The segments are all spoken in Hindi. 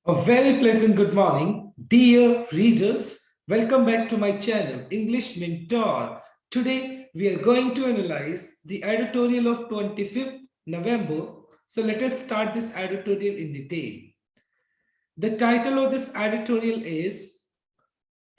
A very pleasant good morning, dear readers. Welcome back to my channel, English Mentor. Today, we are going to analyze the editorial of 25th November. So let us start this editorial in detail. The title of this editorial is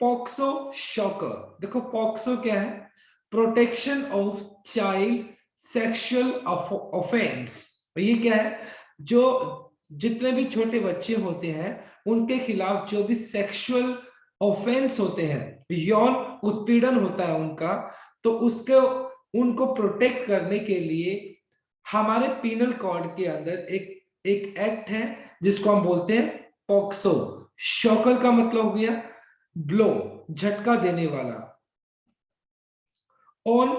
POCSO Shocker. देखो POCSO क्या है? Protection of Child Sexual Offense. ये क्या है? जो जितने भी छोटे बच्चे होते हैं उनके खिलाफ जो भी सेक्सुअल ऑफेंस होते हैं, यौन उत्पीड़न होता है उनका, तो उसके उनको प्रोटेक्ट करने के लिए हमारे पीनल कोड के अंदर एक एक्ट है जिसको हम बोलते हैं पॉक्सो। शॉकर का मतलब हो गया ब्लो, झटका देने वाला। On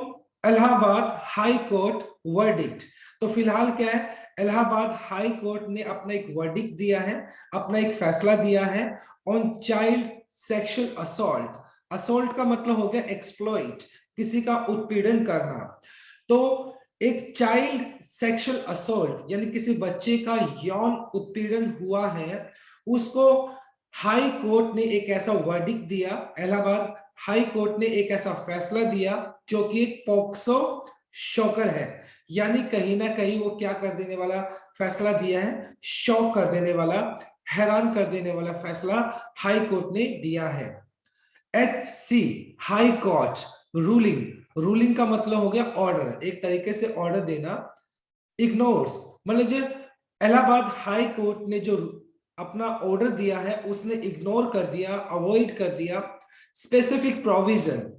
Allahabad high court verdict, तो फिलहाल क्या है, इलाहाबाद हाई कोर्ट ने अपना एक वर्डिक्ट दिया है, अपना एक फैसला दिया है on child sexual assault. Assault का मतलब हो गया एक्सप्लॉइट, किसी का उत्पीड़न करना। तो एक चाइल्ड सेक्सुअल असॉल्ट यानी किसी बच्चे का यौन उत्पीड़न हुआ है, उसको हाई कोर्ट ने एक ऐसा वर्डिक्ट दिया, इलाहाबाद हाई कोर्ट ने एक ऐसा फैसला दिया जो कि एक पॉक्सो शॉकर है, यानी कहीं ना कहीं वो क्या कर देने वाला फैसला दिया है, शॉक कर देने वाला, हैरान कर देने वाला फैसला हाई कोर्ट ने दिया है। HC high court ruling, ruling का मतलब हो गया ऑर्डर, एक तरीके से ऑर्डर देना। इग्नोर्स मतलब जो इलाहाबाद हाई कोर्ट ने जो अपना ऑर्डर दिया है उसने इग्नोर कर दिया, अवॉइड कर दिया स्पेसिफिक प्रोविजन,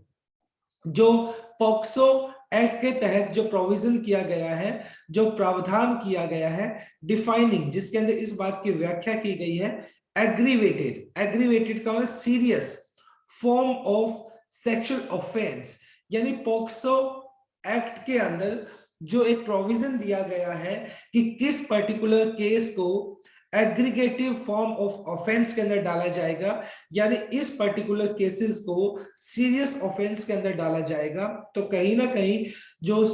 जो पॉक्सो एक्ट के तहत जो प्रोविजन किया गया है, जो प्रावधान किया गया है, डिफाइनिंग, जिसके अंदर इस बात की व्याख्या की गई है एग्रीवेटेड, एग्रीवेटेड का मतलब serious form of sexual offence, यानी पॉक्सो एक्ट के अंदर जो एक प्रोविजन दिया गया है कि किस पर्टिकुलर केस को एग्रीगेटिव फॉर्म ऑफ ऑफेंस के अंदर डाला जाएगा, यानी इस पर्टिकुलर केसेस को सीरियस ऑफेंस के अंदर डाला जाएगा। तो कहीं ना कहीं जो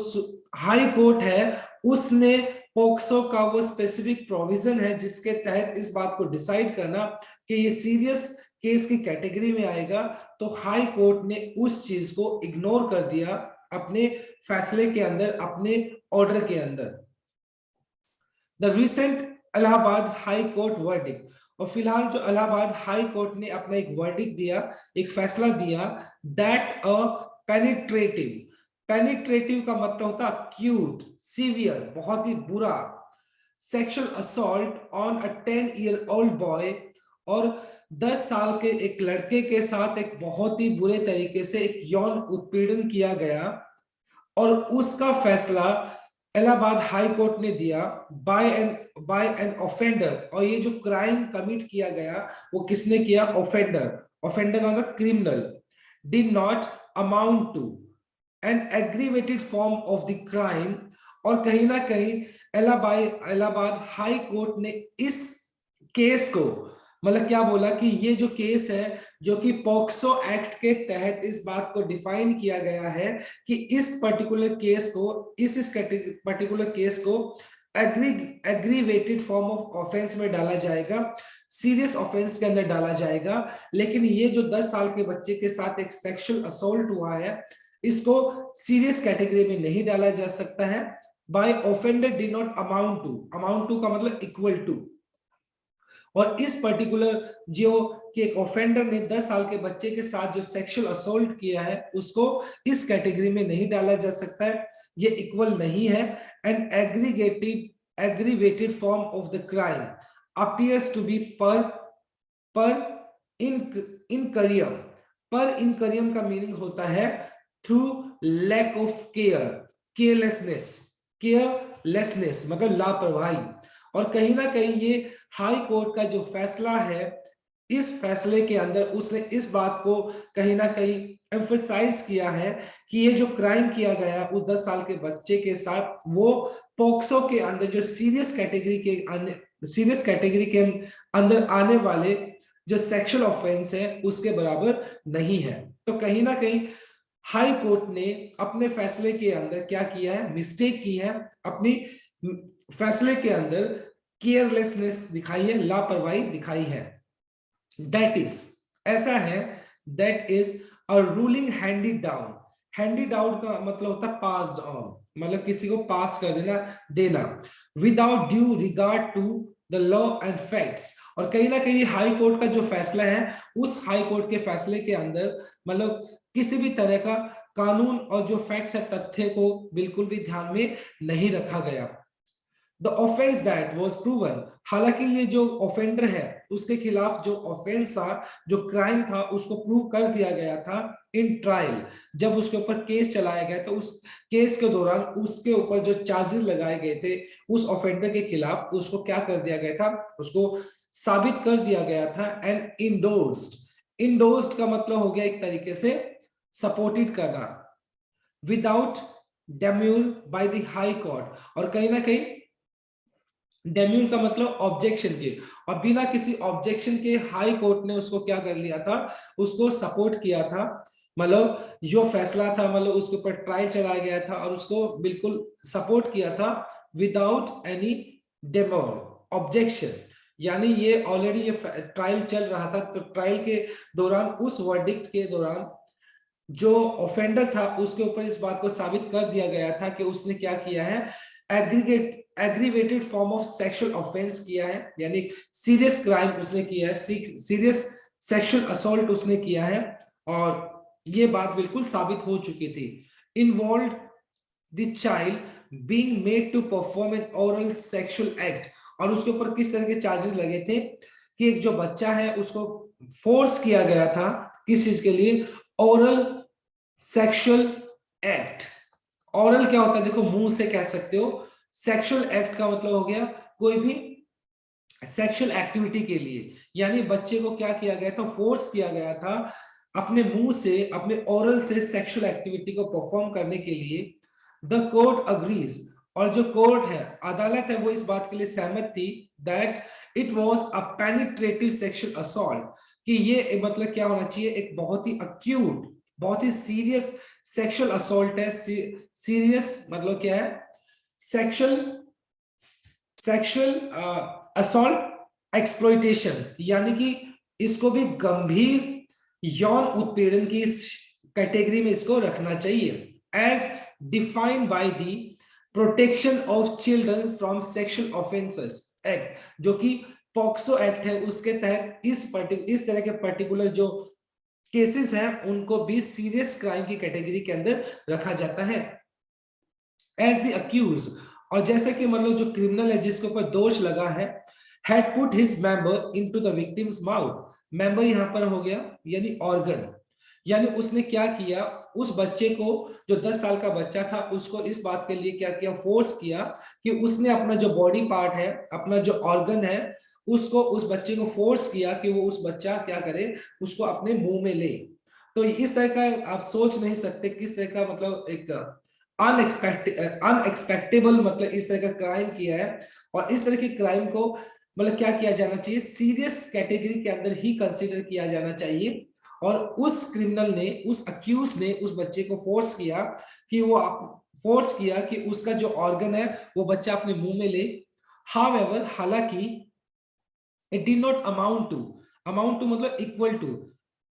हाई कोर्ट है उसने पॉक्सो का वो स्पेसिफिक प्रोविजन है जिसके तहत इस बात को डिसाइड करना कि ये सीरियस केस की कैटेगरी में आएगा, तो हाई कोर्ट ने उस चीज को इग्नोर कर दिया अपने फैसले के अंदर, अपने ऑर्डर के अंदर। The recent Allahabad high court verdict, और फिलहाल जो इलाहाबाद हाई कोर्ट ने अपना एक वर्डिक्ट दिया, एक फैसला दिया, दैट अ पेनिट्रेटिव, पेनिट्रेटिव का मतलब होता है अक्यूट, सीवियर, बहुत ही बुरा, sexual assault on a 10-year-old boy, और 10 साल के एक लड़के के साथ एक बहुत ही बुरे तरीके से एक यौन उत्पीड़न किया गया, और उसका फैसला इलाहाबाद हाई कोर्ट ने दिया बाय एन ऑफेंडर, और ये जो क्राइम कमिट किया गया वो किसने किया, ऑफेंडर, ऑफेंडर का मतलब criminal, did not amount to an aggravated form of the crime. और कहीं ना कहीं इलाहाबाद हाई कोर्ट ने इस केस को मतलब क्या बोला कि ये जो केस है जो कि पॉक्सो एक्ट के तहत इस बात को डिफाइन किया गया है कि इस पर्टिकुलर केस को, इस पर्टिकुलर केस को एग्रीवेटेड फॉर्म ऑफ ऑफेंस में डाला जाएगा, सीरियस ऑफेंस के अंदर डाला जाएगा। लेकिन ये जो 10 साल के बच्चे के साथ एक सेक्सुअल असॉल्ट हुआ है, इसको सीरियस कैटेगरी में नहीं डाला जा सकता है। By offender did not amount to का मतलब इक्वल टू, और इस पर्टिकुलर जो कि एक ऑफेंडर ने 10 साल के बच्चे के साथ जो सेक्सुअल असॉल्ट किया है उसको इस कैटेगरी में नहीं डाला जा सकता है, ये इक्वल नहीं है। And aggravated form of the crime appears to be per incuriam, per incuriam का मीनिंग होता है through lack of care, carelessness मतलब लापरवाही। और कहीं ना कहीं ये हाई कोर्ट का जो फैसला है, इस फैसले के अंदर उसने इस बात को कहीं ना कहीं एम्फसाइज किया है कि ये जो क्राइम किया गया उस 10 साल के बच्चे के साथ, वो पॉक्सो के अंदर जो सीरियस कैटेगरी के अंदर आने वाले जो सेक्सुअल ऑफेंस है उसके बराबर नहीं है। तो कहीं ना कहीं हाई कोर्ट ने अपने फैसले के अंदर क्या किया है, मिस्टेक की है, अपनी फैसले के अंदर केयरलेसनेस दिखाई है, लापरवाही दिखाई है। दैट इज, ऐसा है, that is a ruling handy down. Handy down का मतलब होता है पास्ड ऑन, मतलब किसी को पास कर देना, देना, without due regard to the law and facts. और कहीं ना कहीं हाई कोर्ट का जो फैसला है, उस हाई कोर्ट के फैसले के अंदर मतलब किसी भी तरह का कानून और जो फैक्ट्स है, तथ्य को बिल्कुल भी ध्यान में नहीं रखा गया। The offence that was proven, हालांकि ये जो ऑफेंडर है उसके खिलाफ जो ऑफेंस था, जो क्राइम था, उसको प्रूव कर दिया गया था इन ट्रायल। जब उसके ऊपर केस चलाया गया तो उस केस के दौरान उसके ऊपर जो चार्जेस लगाए गए थे उस ऑफेंडर के खिलाफ, उसको क्या कर दिया गया था, उसको साबित कर दिया गया था एंड इंडोर्स्ड। इंडोर्स्ड का मतलब हो गया एक तरीके से सपोर्टेड करना, without demur by the high court. और कहीं ना कहीं डेम्यूर का मतलब ऑब्जेक्शन के, और बिना किसी ऑब्जेक्शन के हाई कोर्ट ने उसको क्या कर लिया था, उसको सपोर्ट किया था। मतलब जो फैसला था, मतलब उसके ऊपर ट्रायल चलाया गया था और उसको बिल्कुल सपोर्ट किया था विदाउट एनी डेमोर, ऑब्जेक्शन। यानी ये ऑलरेडी ये ट्रायल चल रहा था, तो ट्रायल के दौरान, उस वर्डिक्ट के दौरान जो ऑफेंडर था उसके ऊपर इस बात को साबित कर दिया गया था कि उसने क्या किया है, aggravated form of sexual offence किया है, यानी सीरियस क्राइम उसने किया है, सीरियस सेक्सुअल असॉल्ट उसने किया है। और ये बात बिल्कुल साबित हो चुकी थी। Involve the child being made to perform an oral sexual act, और उसके ऊपर किस तरह के चार्जेस लगे थे कि एक जो बच्चा है उसको फोर्स किया गया था किस चीज के लिए, ओरल सेक्सुअल एक्ट। ऑरल क्या होता है, देखो मुंह से कह सकते हो, सेक्सुअल एक्ट का मतलब हो गया कोई भी सेक्सुअल एक्टिविटी के लिए, यानी बच्चे को क्या किया गया था, फोर्स किया गया था अपने मुंह से, अपने ओरल से सेक्सुअल एक्टिविटी को परफॉर्म करने के लिए। द कोर्ट अग्रीज, और जो कोर्ट है, अदालत है, वो इस बात के लिए सहमत थी that it was a penetrative sexual assault, कि ये मतलब क्या होना चाहिए, एक बहुत ही अक्यूट, बहुत ही सीरियस सेक्सुअल असॉल्ट है। सीरियस मतलब क्या है, सेक्सुअल सेक्सुअल असॉल्ट एक्सप्लॉइटेशन, यानी कि इसको भी गंभीर यौन उत्पीड़न की इस कैटेगरी में इसको रखना चाहिए, as defined by the protection of children from sexual offences act, जो कि पॉक्सो एक्ट है उसके तहत इस तरह के पर्टिकुलर जो केसेस हैं उनको भी सीरियस क्राइम की कैटेगरी के अंदर रखा जाता है। एज द अक्यूज्ड, और जैसे कि मतलब जो क्रिमिनल है जिसके ऊपर दोष लगा है, had put his member into the victim's mouth, member यहां पर हो गया यानी ऑर्गन, यानी उसने क्या किया, उस बच्चे को, जो 10 साल का बच्चा था, उसको इस बात के लिए क्या किया, फोर्स किया कि उसने अपना जो बॉडी पार्ट है, अपना जो ऑर्गन है, उसको, उस बच्चे को फोर्स किया कि वो उस बच्चा क्या करे, उसको अपने मुंह में ले। तो इस तरह का आप सोच नहीं सकते किस तरह का मतलब एक अनएक्सपेक्टेबल मतलब इस तरह का क्राइम किया है। और इस तरह के क्राइम को मतलब क्या किया जाना चाहिए, सीरियस कैटेगरी के अंदर ही कंसीडर किया जाना चाहिए। और उस क्रिमिनल ने, उस अक्यूज ने उस बच्चे को फोर्स किया कि उसका जो ऑर्गन है वो बच्चा अपने मुंह में ले। हाउएवर, हालांकि it did not amount to मतलब equal to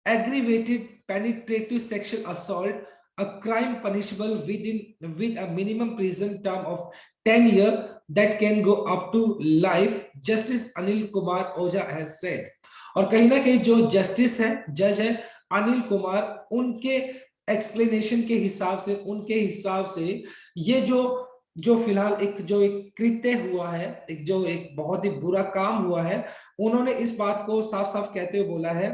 aggravated penetrative sexual assault, a crime punishable with a minimum prison term of 10 years that can go up to life, Justice Anil Kumar Oja has said। और कहीं ना कहीं जो जस्टिस है, जज है अनिल कुमार, उनके एक्सप्लेनेशन के हिसाब से, उनके हिसाब से ये जो फिलहाल एक कृत्य हुआ है, एक बहुत ही बुरा काम हुआ है, उन्होंने इस बात को साफ साफ कहते हुए बोला है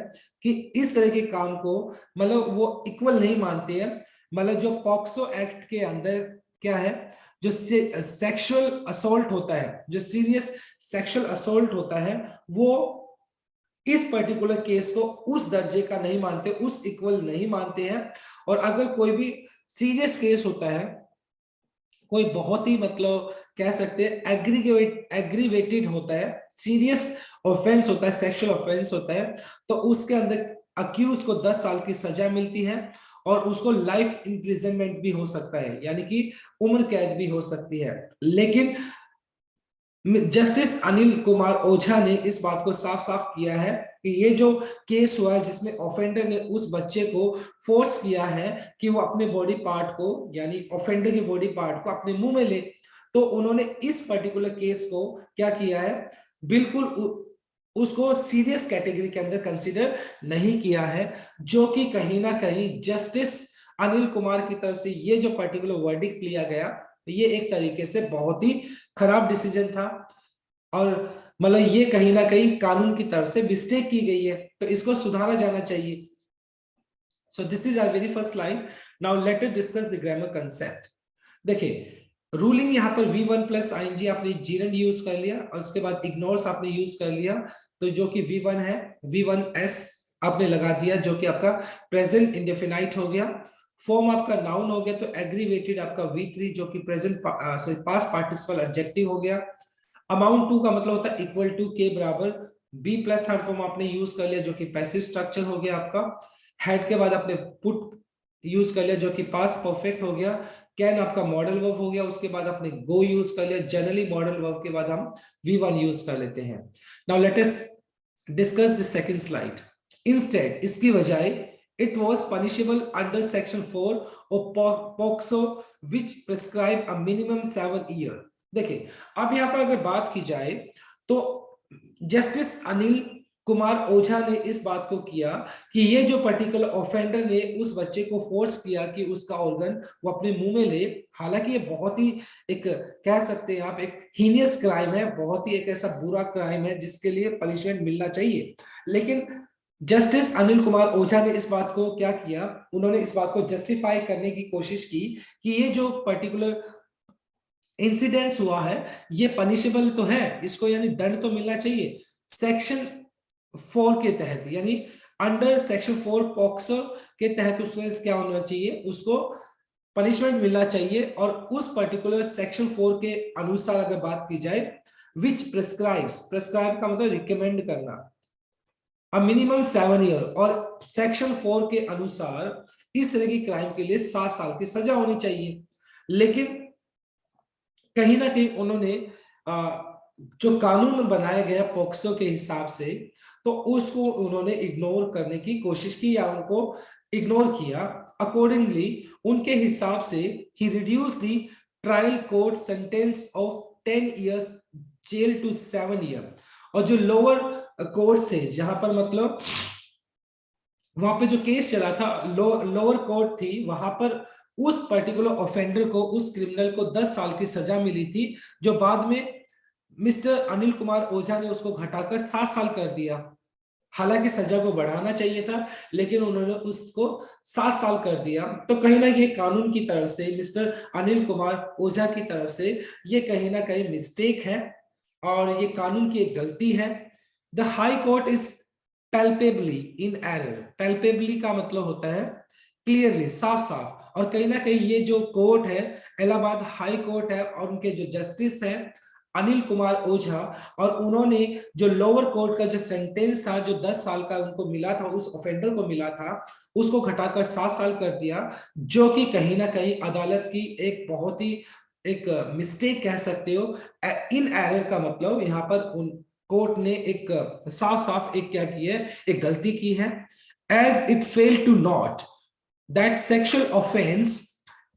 कि इस तरह के काम को मतलब वो इक्वल नहीं मानते हैं। मतलब जो पॉक्सो एक्ट के अंदर क्या है, जो सेक्सुअल असोल्ट होता है, जो सीरियस सेक्सुअल असोल्ट होता है, वो इस पर्टिकुलर केस को उस दर्जे का नहीं मानते, उस इक्वल नहीं मानते हैं। और अगर कोई भी सीरियस केस होता है, कोई बहुत ही मतलब कह सकते हैं एग्रीवेटेड होता है, सीरियस ऑफेंस होता है, सेक्सुअल ऑफेंस होता है, तो उसके अंदर अक्यूज को 10 साल की सजा मिलती है और उसको लाइफ इंप्रिजनमेंट भी हो सकता है, यानी कि उम्र कैद भी हो सकती है। लेकिन जस्टिस अनिल कुमार ओझा ने इस बात को साफ साफ किया है कि ये जो केस हुआ है जिसमें ऑफेंडर ने उस बच्चे को फोर्स किया है कि वो अपने बॉडी पार्ट को, यानी ऑफेंडर की बॉडी पार्ट को अपने मुंह में ले, तो उन्होंने इस पर्टिकुलर केस को क्या किया है, बिल्कुल उसको सीरियस कैटेगरी के अंदर कंसीडर नहीं किया है, जो कि कहीं ना कहीं जस्टिस अनिल कुमार की तरफ से ये जो पर्टिकुलर वर्डिक्ट लिया गया, ये एक तरीके से बहुत ही खराब डिसीजन था, और मतलब ये कहीं ना कहीं कानून की तरफ से मिस्टेक की गई है, तो इसको सुधारा जाना चाहिए। So this is our very first line. Now let us discuss the grammar concept. देखिए, रूलिंग यहाँ पर V1 प्लस आईएनजी आपने जीरन यूज कर लिया, और उसके बाद इग्नोर्स आपने यूज कर लिया, तो जो कि V1 है, V1S आपने लगा दिया, जो कि आपका प्रेजेंट इंडेफिनाइट हो गया। फॉर्म आपका नाउन हो गया, तो एग्रीवेटेड आपका V3 जो कि present sorry past participle adjective हो गया। अमाउंट टू का मतलब होता है इक्वल टू के बराबर, बी प्लस थर्ड फॉर्म आपने यूज कर लिया, जो कि पैसिव स्ट्रक्चर हो गया आपका। हेड के बाद आपने पुट यूज कर लिया, जो कि पास्ट परफेक्ट हो गया। कैन आपका मॉडल वर्ब हो गया, उसके बाद आपने गो यूज कर लिया। जनरली मॉडल वर्ब के बाद हम V1 यूज कर लेते हैं। Now let us discuss the second slide. Instead, इसकी बजाय, it was punishable under section 4 of POCSO which prescribe a minimum 7 year. देखिए, अब यहां पर अगर बात की जाए तो जस्टिस अनिल कुमार ओझा ने इस बात को किया कि ये जो पर्टिकुलर ऑफेंडर ने उस बच्चे को फोर्स किया कि उसका ऑर्गन वो अपने मुंह में ले, हालांकि ये बहुत ही एक कह सकते हैं आप एक हीनियस क्राइम है, बहुत ही एक ऐसा बुरा क्राइम है जिसके लिए पनिशमेंट मिलना चाहिए, लेकिन जस्टिस अनिल कुमार ओझा ने इस बात को क्या किया, उन्होंने इस बात को जस्टिफाई करने की कोशिश की कि ये जो पर्टिकुलर इंसिडेंस हुआ है ये पनिशेबल तो है, इसको यानी दंड तो मिलना चाहिए सेक्शन 4 के तहत, यानी अंडर सेक्शन 4 पॉक्सो के तहत उसको क्या होना चाहिए, उसको पनिशमेंट मिलना चाहिए। और उस पर्टिकुलर सेक्शन 4 के अनुसार अगर बात की जाए, विच प्रिस्क्राइब्स, प्रिस्क्राइब का मतलब रिकमेंड करना, अ मिनिमम 7 ईयर, और सेक्शन 4 के अनुसार इस तरह की क्राइम के लिए 7 साल की सजा होनी चाहिए। लेकिन कहीं ना कहीं उन्होंने जो कानून बनाया गया पॉक्सो के हिसाब से, तो उसको उन्होंने इग्नोर करने की कोशिश की या उनको इग्नोर किया। अकॉर्डिंगली उनके हिसाब से ही reduce the trial court sentence of 10 years jail to 7 year. और जो लोअर कोर्ट्स थे, जहां पर मतलब वहां पे जो केस चला था, लोअर कोर्ट थी, वहां पर उस पर्टिकुलर ऑफेंडर को, उस क्रिमिनल को 10 साल की सजा मिली थी, जो बाद में मिस्टर अनिल कुमार ओझा ने उसको घटाकर 7 साल कर दिया। हालांकि सजा को बढ़ाना चाहिए था, लेकिन उन्होंने उसको 7 साल कर दिया। तो कहीं ना कहीं कानून की तरफ से, मिस्टर अनिल कुमार ओझा की तरफ से ये कहीं ना कहीं मिस्टेक है, और ये कानून की एक गलती है। The high court is palpably in error. Palpably का मतलब होता है क्लियरली, साफ साफ, और कहीं ना कहीं ये जो कोर्ट है, इलाहाबाद हाई कोर्ट है, और उनके जो जस्टिस है अनिल कुमार ओझा, और उन्होंने जो लोअर कोर्ट का जो सेंटेंस था, जो 10 साल का उनको मिला था, उस ऑफेंडर को मिला था, उसको घटाकर 7 साल कर दिया, जो कि कहीं ना कहीं अदालत की एक बहुत ही एक मिस्टेक कह सकते हो। इन एरर का मतलब यहाँ पर उन कोर्ट ने एक साफ साफ एक क्या की है, एक गलती की है। As it fail to note that sexual offence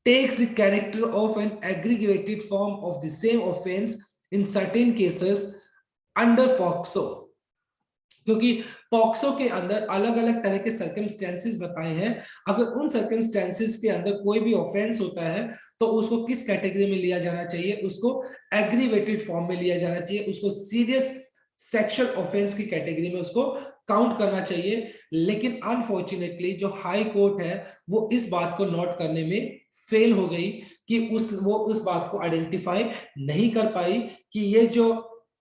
takes the character of an aggregated form of the same offense in certain cases under POCSO। क्योंकि पॉक्सो के अंदर अलग अलग तरह के सर्कमस्टेंसेस बताए हैं, अगर उन सर्कमस्टेंसेस के अंदर कोई भी ऑफेंस होता है तो उसको किस कैटेगरी में लिया जाना चाहिए, उसको एग्रीवेटेड फॉर्म में लिया जाना चाहिए, उसको सीरियस सेक्सुअल ऑफेंस की कैटेगरी में उसको काउंट करना चाहिए। लेकिन अनफॉर्चुनेटली जो हाई कोर्ट है वो इस बात को नोट करने में फेल हो गई, कि वो उस बात को आइडेंटिफाई नहीं कर पाई कि ये जो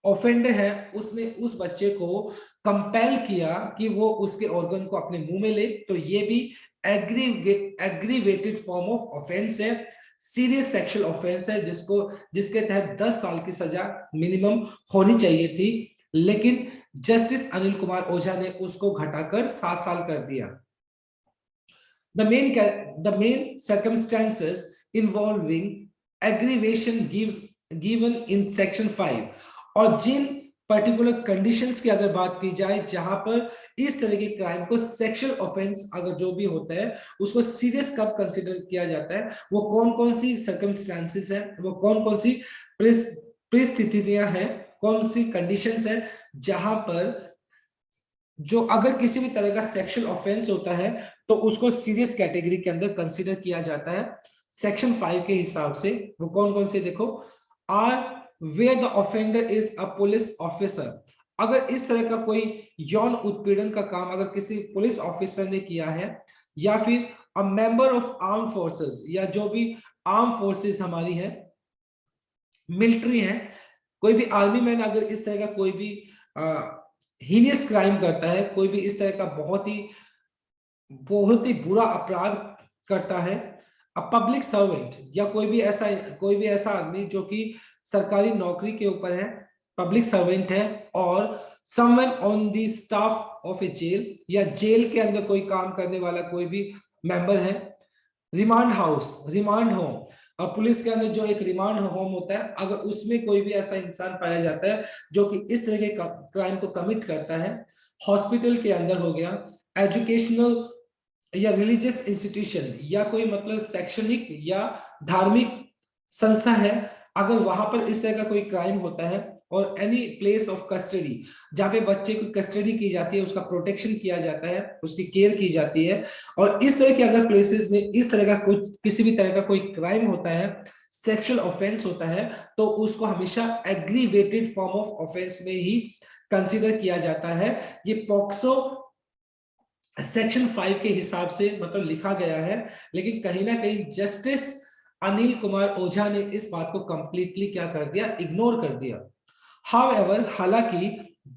ऑफेंडर है उसने उस बच्चे को कंपेल किया कि वो उसके ऑर्गन को अपने मुंह में ले, तो ये भी एग्रीवेटेड फॉर्म ऑफ ऑफेंस है, सीरियस सेक्सुअल ऑफेंस है, जिसके तहत 10 साल की सजा मिनिमम होनी चाहिए थी, लेकिन जस्टिस अनिल कुमार ओझा ने उसको घटाकर 7 साल कर दिया। The main circumstances involving aggravation given in section 5 और जिन पर्टिकुलर कंडीशंस की अगर बात की जाए जहां पर इस तरह के क्राइम को सेक्सुअल ऑफेंस अगर जो भी होता है उसको सीरियस कब कंसीडर किया जाता है, वो कौन कौन सी सर्कमस्टेंसेस है, वो कौन कौन सी परिस्थितियां हैं, कौन सी कंडीशंस है जहां पर जो अगर किसी भी तरह का सेक्सुअल ऑफेंस होता है तो उसको सीरियस कैटेगरी के अंदर कंसीडर किया जाता है सेक्शन 5 के हिसाब से। वो कौन कौन से देखो, or where the offender is a police officer, अगर इस तरह का कोई यौन उत्पीड़न का काम अगर किसी पुलिस ऑफिसर ने किया है, या फिर a member of arm forces, या जो भी आर्म फोर्सेस हमारी है, मिलिट्री है, कोई भी आर्मी मैन अगर इस तरह का कोई भी हीनियस क्राइम करता है, कोई भी इस तरह का बहुत ही बुरा अपराध करता है, अ पब्लिक सर्वेंट, या कोई भी ऐसा आदमी जो कि सरकारी नौकरी के ऊपर है, पब्लिक सर्वेंट है, और someone on the staff of a jail, या जेल के अंदर कोई काम करने वाला कोई भी मेंबर है, रिमांड हाउस, रिमांड होम, और पुलिस के अंदर जो एक रिमांड होम होता है, अगर उसमें कोई भी ऐसा इंसान पाया जाता है जो कि इस तरह के क्राइम को कमिट करता है, हॉस्पिटल के अंदर हो गया, एजुकेशनल या रिलीजियस इंस्टीट्यूशन, या कोई मतलब शैक्षणिक या धार्मिक संस्था है, अगर वहां पर इस तरह का कोई क्राइम होता है, और एनी प्लेस ऑफ कस्टडी, जहां पे बच्चे की कस्टडी की जाती है, उसका प्रोटेक्शन किया जाता है, उसकी केयर की जाती है, और इस तरह के अगर प्लेसेस में इस तरह का कुछ किसी भी तरह का कोई क्राइम होता है, सेक्सुअल ऑफेंस होता है, तो उसको हमेशा एग्रीवेटेड फॉर्म ऑफ ऑफेंस में ही कंसीडर किया जाता है। ये पॉक्सो सेक्शन 5 के हिसाब से मतलब लिखा गया है, लेकिन कहीं ना कहीं जस्टिस अनिल कुमार ओझा ने इस बात को कंप्लीटली क्या कर दिया, इग्नोर कर दिया। हाउएवर, हालांकि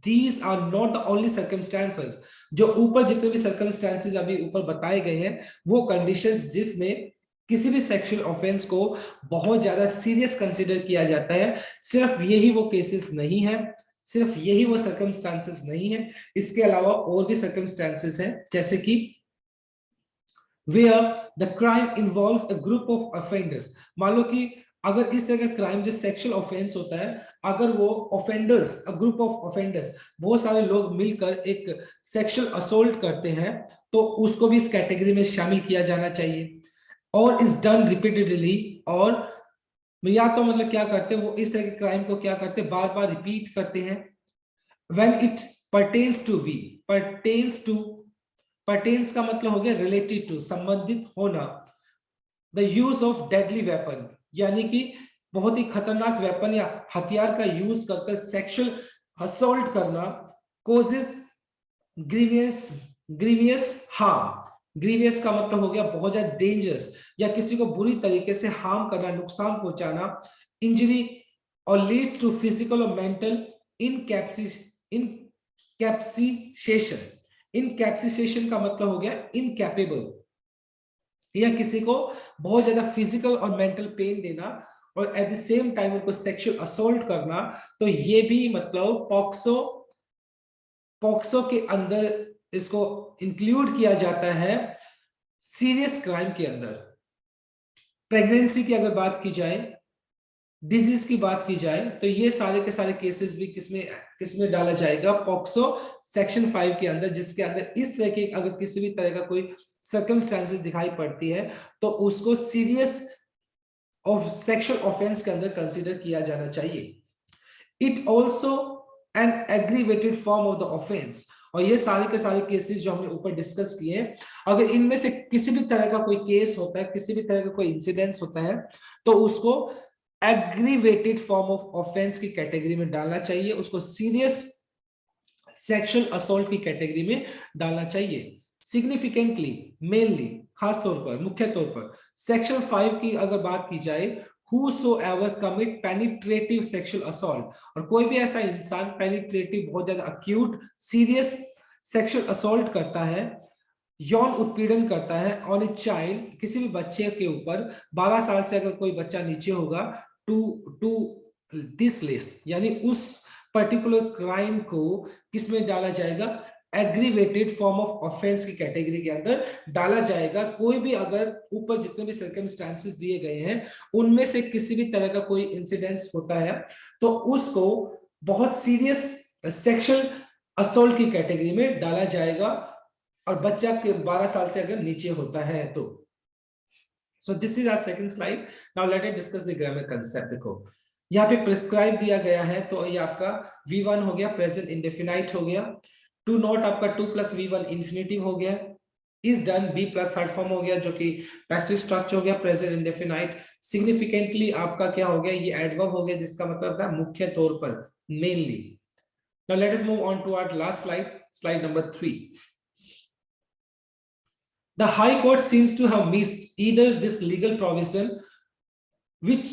these are not the only circumstances, जो ऊपर जितने भी सर्कमस्टेंसेस अभी ऊपर बताए गए हैं वो कंडीशंस जिसमें किसी भी सेक्सुअल ऑफेंस को बहुत ज्यादा सीरियस कंसीडर किया जाता है, सिर्फ यही वो केसेस नहीं है, सिर्फ यही वो सर्कमस्टांसेस नहीं है, इसके अलावा और भी सर्कमस्टांसेस हैं, जैसे कि where the crime involves a group of offenders, मान लो कि अगर इस तरह का क्राइम जो सेक्सुअल ऑफेंस होता है, अगर वो offenders, a group of offenders, बहुत सारे लोग मिलकर एक सेक्सुअल असोल्ट करते हैं, तो उसको भी इस कैटेगरी में शामिल किया जाना चाहिए। और इज डन रिपीटेडली, और या तो मतलब क्या करते हैं वो इस तरह के क्राइम को क्या करते हैं, बार बार रिपीट करते हैं। when it pertains to be, pertains का मतलब हो गया related to, संबंधित होना, the use of deadly weapon, यानी कि बहुत ही खतरनाक वेपन या हथियार का यूज करके सेक्सुअल असॉल्ट करना, causes grievous harm, ग्रीवियस का मतलब हो गया बहुत ज्यादा डेंजरस, या किसी को बुरी तरीके से हार्म करना, नुकसान पहुंचाना, इंजरी, और लीड्स टू फिजिकल और मेंटल इनकैप्सिसेशन, इनकैप्सिसेशन का मतलब हो गया इनकैपेबल, या किसी को बहुत ज्यादा फिजिकल और मेंटल पेन देना, और एट द सेम टाइम उनको सेक्सुअल असॉल्ट करना, तो ये भी मतलब पॉक्सो के अंदर इसको इंक्लूड किया जाता है सीरियस क्राइम के अंदर। प्रेगनेंसी की अगर बात की जाए, डिजीज की बात की जाए, तो ये सारे के सारे केसेस भी किसमें डाला जाएगा, पॉक्सो सेक्शन 5 के अंदर, जिसके अंदर इस तरह के अगर किसी भी तरह का कोई सर्कमस्टेंसेस दिखाई पड़ती है तो उसको सीरियस ऑफ सेक्सुअल ऑफेंस के अंदर कंसीडर किया जाना चाहिए। It also an aggravated form of the offence, और ये सारे के सारे केसेस जो हमने ऊपर डिस्कस किए, अगर इनमें से किसी भी तरह का कोई केस होता है, किसी भी तरह का कोई इंसिडेंस होता है, तो उसको एग्रीवेटेड फॉर्म ऑफ ऑफेंस की कैटेगरी में डालना चाहिए, उसको सीरियस सेक्सुअल असॉल्ट की कैटेगरी में डालना चाहिए। सिग्निफिकेंटली, मेनली, खास तौर पर, मुख्य तौर पर सेक्शन 5 की अगर बात की जाए, whosoever commit penetrative sexual assault, और कोई भी ऐसा इंसान पेनिट्रेटिव बहुत ज्यादा अक्यूट सीरियस सेक्सुअल असॉल्ट करता है, यौन उत्पीड़न करता है ऑन ए चाइल्ड, किसी भी बच्चे के ऊपर, 12 साल से अगर कोई बच्चा नीचे होगा, टू दिस लिस्ट, यानी उस पर्टिकुलर क्राइम को किसमें डाला जाएगा, एग्रीवेटेड फॉर्म ऑफ ऑफेंस की कैटेगरी के अंदर डाला जाएगा। कोई भी अगर ऊपर जितने भी सर्कमस्टेंसेस दिए गए हैं उनमें से किसी भी तरह का कोई इंसिडेंस होता है तो उसको बहुत सीरियस सेक्सुअल असोल्ट की कैटेगरी में डाला जाएगा, और बच्चा के 12 साल से अगर नीचे होता है तो। So this is our second slide. Now let us discuss the grammar concept. देखो यहाँ पे प्रिस्क्राइब दिया गया है, तो ये आपका V1 हो गया, प्रेजेंट इंडेफिनाइट हो गया, टू नॉट आपका 2 + V1 इंफिनिटिव हो गया, is done be plus third form हो गया जो कि पैसिव स्ट्रक्चर हो गया, प्रेजेंट इंडेफिनाइट। सिग्निफिकेंटली आपका क्या हो गया, ये एडवर्ब हो गया जिसका मतलब था मुख्य तौर पर, mainly. Now let us move on to our last slide, slide number 3। The High Court seems to have missed either this legal provision, which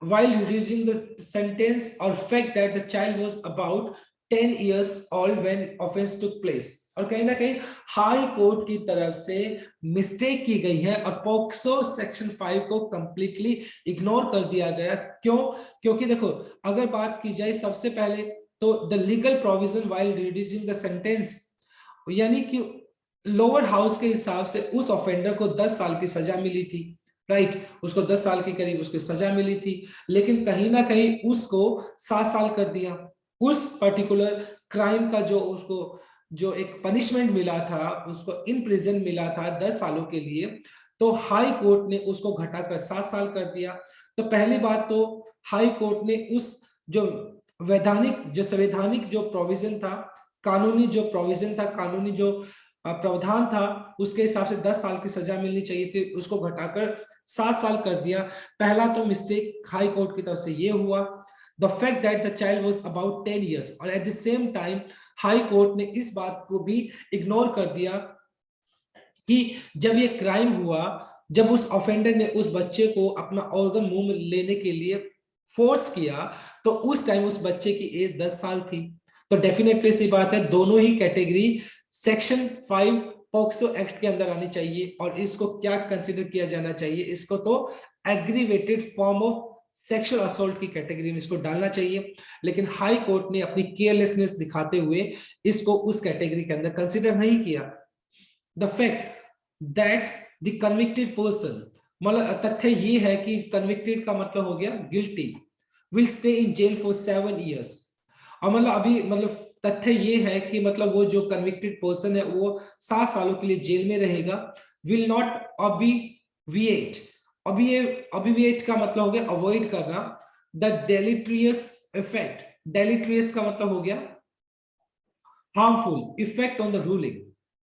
while reducing the sentence, or fact that the child was about 10 years old when offense took place। और कहीं ना कहीं हाई कोर्ट की तरफ से मिस्टेक की गई है और पॉक्सो सेक्शन 5 को कंप्लीटली इग्नोर कर दिया गया। क्यों? क्योंकि देखो अगर बात की जाए सबसे पहले तो the legal provision while reducing the sentence, यानी कि लोअर हाउस के हिसाब से उस ऑफेंडर को 10 साल की सजा मिली थी, राइट, उसको 10 साल के करीब उसकी सजा मिली थी, लेकिन कहीं ना कहीं उसको 7 साल कर दिया। उस पर्टिकुलर क्राइम का जो उसको जो एक पनिशमेंट मिला था, उसको इन प्रिजन मिला था 10 सालों के लिए, तो हाई कोर्ट ने उसको घटाकर 7 साल कर दिया। तो पहली बात तो हाई कोर्ट ने उस जो संवैधानिक जो प्रोविजन था, कानूनी जो प्रोविजन था, कानूनी जो प्रावधान था, उसके हिसाब से 10 साल की सजा मिलनी चाहिए थी, उसको घटाकर 7 साल कर दिया। पहला तो मिस्टेक हाई कोर्ट की तरफ से ये हुआ। The fact that the child was about 10 years, और at the same time high court ने इस बात को भी इग्नोर कर दिया कि जब ये क्राइम हुआ, जब उस ऑफेंडर ने उस बच्चे को अपना ऑर्गन मुंह में लेने के लिए फोर्स किया, तो उस टाइम उस बच्चे की एज 10 साल थी। तो डेफिनेटली सी बात है, दोनों ही कैटेगरी सेक्शन 5 पॉक्सो एक्ट के अंदर आनी चाहिए, और इसको क्या कंसीडर किया जाना चाहिए, इसको तो aggravated form of sexual assault की कैटेगरी में इसको डालना चाहिए। लेकिन हाई कोर्ट ने अपनी केयरलेसनेस दिखाते हुए इसको उस कैटेगरी के अंदर कंसीडर नहीं किया। The fact that the convicted person, मतलब तथ्य ये है कि कन्विक्टेड का मतलब हो गया guilty, will stay in jail for 7 years. और मतलब अभी मतलब तथ्य ये है कि मतलब वो जो कन्विक्टेड पर्सन है वो 7 सालों के लिए जेल में रहेगा। विल नॉट ऑबिविएट, ऑबिविएट का मतलब हो गया अवॉइड करना। द डेलिट्रियस इफेक्ट, डेलिट्रियस का मतलब हो गया harmful effect on the ruling,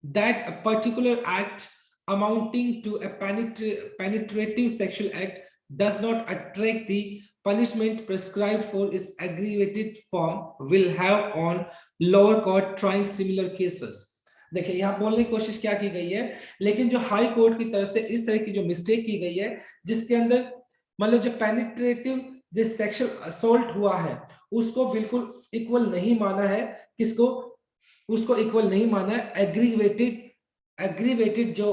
that a particular act amounting to a penetrative sexual act does not attract the punishment prescribed for its aggravated form will have on lower court trying similar cases। देखिए यहाँ बोलने की कोशिश क्या की गई है, लेकिन जो हाई कोर्ट की तरफ से इस तरह की जो मिस्टेक की गई है, जिसके अंदर मतलब जो पेनिट्रेटिव जो सेक्सुअल असॉल्ट हुआ है उसको बिल्कुल इक्वल नहीं माना है, किसको, उसको इक्वल नहीं माना है एग्रीवेटेड जो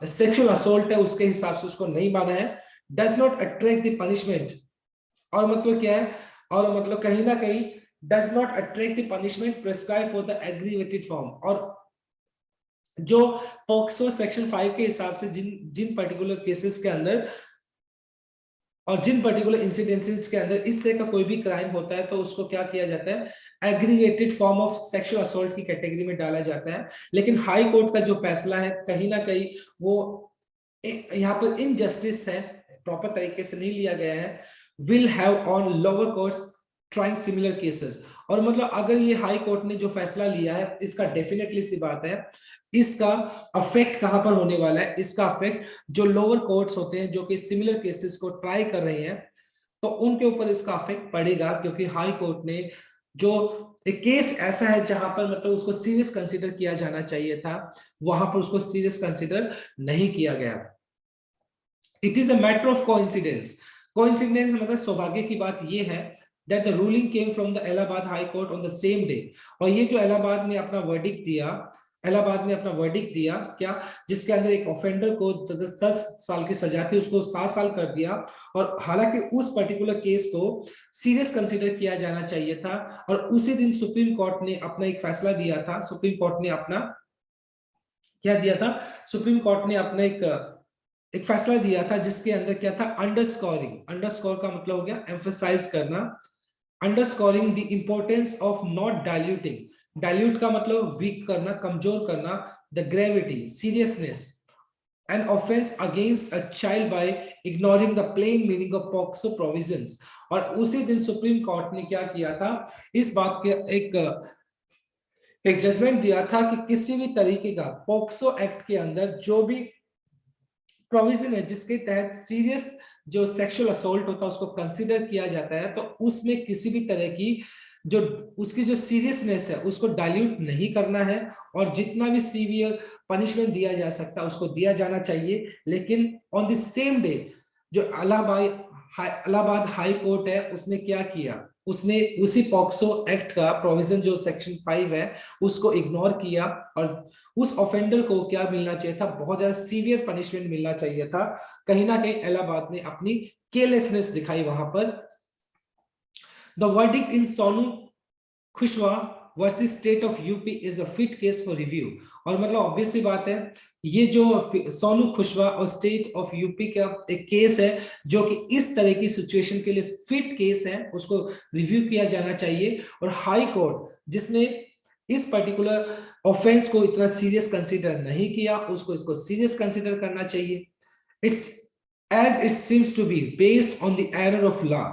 सेक्सुअल असॉल्ट है उसके हिसाब से उसको नहीं माना है। Does not attract the punishment, और मतलब क्या है, और मतलब कहीं ना कहीं does not attract the punishment prescribe for the aggravated form. और जो पॉक्सो सेक्शन 5 के हिसाब से जिन पर्टिकुलर केसेस के अंदर और जिन पर्टिकुलर इंसिडेंसेस के अंदर इस तरह का कोई भी क्राइम होता है, तो उसको क्या किया जाता है, aggregated form of sexual assault की कैटेगरी में डाला जाता है। लेकिन हाई कोर्ट का जो फैसला है कहीं ना कहीं वो यहाँ पर इनजस्टिस है, प्रॉपर तरीके से नहीं लिया गया है। Will have on lower courts trying similar cases, और मतलब अगर ये हाई कोर्ट ने जो फैसला लिया है, इसका डेफिनेटली सी बात है, इसका अफेक्ट कहां पर होने वाला है, इसका अफेक्ट जो लोअर कोर्ट्स होते हैं जो कि सिमिलर केसेस को ट्राई कर रहे हैं, तो उनके ऊपर इसका अफेक्ट पड़ेगा। क्योंकि हाई कोर्ट ने जो एक केस ऐसा है जहां पर मतलब उसको सीरियस कंसीडर किया जाना चाहिए था, वहां पर उसको सीरियस कंसीडर नहीं किया गया। It is a matter of coincidence, coincidence मतलब सौभाग्य की बात यह है that the ruling came from the Allahabad High Court on the same day। और ये जो इलाहाबाद ने अपना वर्डिक्ट दिया, इलाहाबाद ने अपना वर्डिक्ट दिया क्या, जिसके अंदर एक ऑफेंडर को 10 साल की सजा थी उसको 7 साल कर दिया। और हालांकि उस पर्टिकुलर केस को सीरियस कंसीडर किया जाना चाहिए था, और उसी दिन सुप्रीम कोर्ट ने अपना एक फैसला दिया था। सुप्रीम कोर्ट ने अपना क्या दिया था, सुप्रीम कोर्ट ने अपना एक फैसला दिया था जिसके अंदर क्या था, अंडरस्कोरिंग। अंडरस्कोर का मतलब हो गया एम्फसाइज करना, underscoring the importance of not diluting, dilute का मतलब वीक करना, कमजोर करना, the gravity, seriousness an offense against a child by ignoring the plain meaning of POCSO provisions। और उसी दिन सुप्रीम कोर्ट ने क्या किया था, इस बात के एक जजमेंट दिया था कि किसी भी तरीके का पॉक्सो एक्ट के अंदर जो भी प्रोविजन है जिसके तहत सीरियस जो सेक्सुअल असोल्ट होता है उसको कंसीडर किया जाता है, तो उसमें किसी भी तरह की जो उसकी जो सीरियसनेस है उसको डाइल्यूट नहीं करना है, और जितना भी सीवियर पनिशमेंट दिया जा सकता है उसको दिया जाना चाहिए। लेकिन ऑन द सेम डे जो इलाहाबाद हाई कोर्ट है उसने क्या किया, उसने उसी पॉक्सो एक्ट का प्रोविजन जो सेक्शन 5 है उसको इग्नोर किया, और उस ऑफेंडर को क्या मिलना चाहिए था, बहुत ज्यादा सीवियर पनिशमेंट मिलना चाहिए था। कहीं ना कहीं इलाहाबाद ने अपनी केयरलेसनेस दिखाई वहां पर। The verdict in Sonu Khushwaha versus state of UP is a fit case for review. और मतलब ऑब्वियस सी बात है, ये जो सोनू खुशवाह और स्टेट ऑफ यूपी का एक केस है जो कि इस तरह की सिचुएशन के लिए फिट केस है, उसको रिव्यू किया जाना चाहिए। और हाई कोर्ट जिसने इस पर्टिकुलर ऑफेंस को इतना सीरियस कंसीडर नहीं किया, उसको इसको सीरियस कंसीडर करना चाहिए। It's as it seems to be based on the error of law.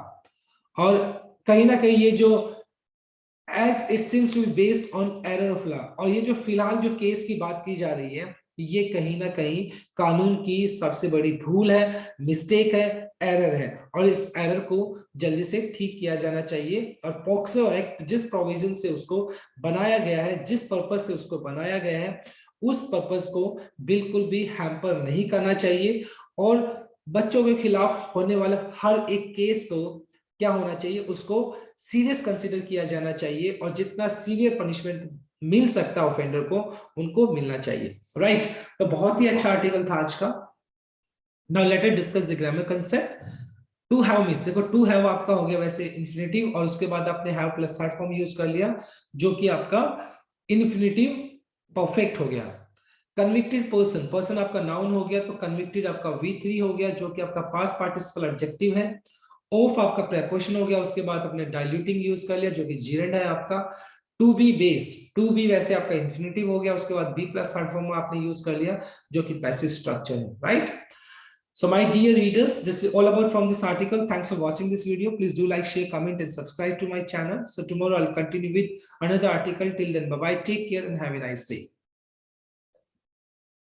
और कहीं ना कहीं ये जो as it seems to be based on error of law, और ये जो फिलहाल जो केस की बात की जा रही है ये कहीं ना कहीं कानून की सबसे बड़ी भूल है, मिस्टेक है, एरर है, और इस एरर को जल्दी से ठीक किया जाना चाहिए। और पॉक्सो एक्ट जिस प्रोविजन से उसको बनाया गया है, जिस पर्पस से उसको बनाया गया है, उस पर्पस को बिल्कुल भी हैम्पर नहीं करना चाहिए। और बच्चों के खिलाफ होने वाला हर एक केस को क्या होना चाहिए, उसको सीरियस कंसीडर किया जाना चाहिए, और जितना सीवियर पनिशमेंट मिल सकता है ऑफेंडर को उनको मिलना चाहिए। राइट, तो बहुत ही अच्छा आर्टिकल था आज का। Now let us discuss the grammar concept. To have means, देखो टू हैव आपका हो गया वैसे इंफिनिटिव, और उसके बाद आपने have plus third form use कर लिया जो कि आपका इन्फिनिटिव परफेक्ट हो गया। कन्विक्टेड पर्सन, पर्सन आपका नाउन हो गया, तो कन्विक्टेड आपका V3 हो गया जो कि आपका पास्ट पार्टिसिपल एडजेक्टिव है। ऑफ आपका प्रेपोजिशन हो गया, उसके बाद आपने डाइल्यूटिंग यूज कर लिया जो कि जीरेंड है आपका। To be based, to be वैसे आपका इंफिनिटिव हो गया, उसके बाद बी प्लस थर्ड फॉर्म आपने यूज कर लिया जो कि पैसिव स्ट्रक्चर है। Right, so my dear readers, this is all about from this article. Thanks for watching this video. Please do like, share, comment and subscribe to my channel. So tomorrow I'll continue with another article. Till then, bye bye, take care and have a nice day.